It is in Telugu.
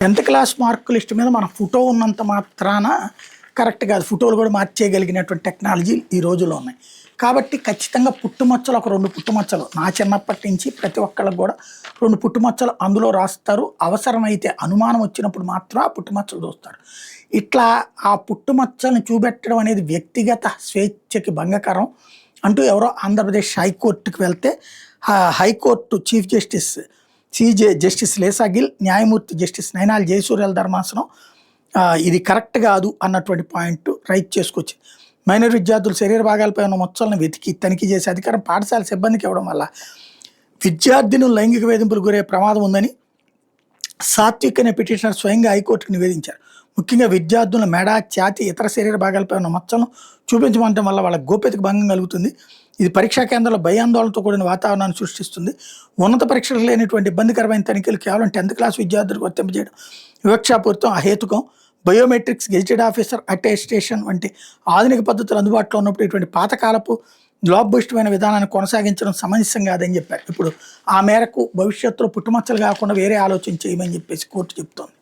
10th క్లాస్ మార్క్ లిస్ట్ మీద మన ఫోటో ఉన్నంత మాత్రాన కరెక్ట్ కాదు. ఫోటోలు కూడా మార్చేయగలిగినటువంటి టెక్నాలజీ ఈ రోజుల్లో ఉన్నాయి. కాబట్టి ఖచ్చితంగా పుట్టుమచ్చలు ఒక 2 పుట్టుమచ్చలు నా చిన్నప్పటి నుంచి ప్రతి ఒక్కళ్ళకి కూడా 2 పుట్టుమచ్చలు అందులో రాస్తారు. అవసరమైతే అనుమానం వచ్చినప్పుడు మాత్రం ఆ పుట్టుమచ్చలు చూస్తారు. ఇట్లా ఆ పుట్టుమచ్చలను చూపెట్టడం అనేది వ్యక్తిగత స్వేచ్ఛకి భంగకరం అంటూ ఎవరో ఆంధ్రప్రదేశ్ హైకోర్టుకి వెళ్తే హైకోర్టు చీఫ్ జస్టిస్ జస్టిస్ లేసా గిల్, న్యాయమూర్తి జస్టిస్ నైనాల్ జయసూర్యాల ధర్మాసనం ఇది కరెక్ట్ కాదు అన్నటువంటి పాయింట్ రైట్ చేసుకొచ్చింది. మైనర్ విద్యార్థుల శరీర భాగాలపై ఉన్న మచ్చలను వెతికి తనిఖీ చేసే అధికారం పాఠశాల సిబ్బందికి ఇవ్వడం వల్ల విద్యార్థినులు లైంగిక వేధింపులు గురే ప్రమాదం ఉందని సాత్విక్ అనే పిటిషనర్ స్వయంగా హైకోర్టుకు నివేదించారు. ముఖ్యంగా విద్యార్థుల మెడ, ఛాతీ, ఇతర శరీర భాగాలపై ఉన్న మచ్చలను చూపించమంటం వల్ల వాళ్ళ గోప్యతకు భంగం కలుగుతుంది. ఇది పరీక్షా కేంద్రాల్లో భయాందోళనతో కూడిన వాతావరణాన్ని సృష్టిస్తుంది. ఉన్నత పరీక్షలు లేనటువంటి ఇబ్బందికరమైన తనిఖీలు కేవలం 10th క్లాస్ విద్యార్థులకు వర్తింపజేయడం వివక్షాపూరితం, అహేతుకం. బయోమెట్రిక్స్, గెజిటెడ్ ఆఫీసర్ అటెస్టేషన్ వంటి ఆధునిక పద్ధతులు అందుబాటులో ఉన్నప్పుడు ఇటువంటి పాతకాలపు లోపభూయిష్టమైన విధానాన్ని కొనసాగించడం సమంజసం కాదని చెప్పారు. ఇప్పుడు ఆ మేరకు భవిష్యత్తులో పుట్టుమచ్చలు కాకుండా వేరే ఆలోచన చేయమని చెప్పేసి కోర్టు చెప్తోంది.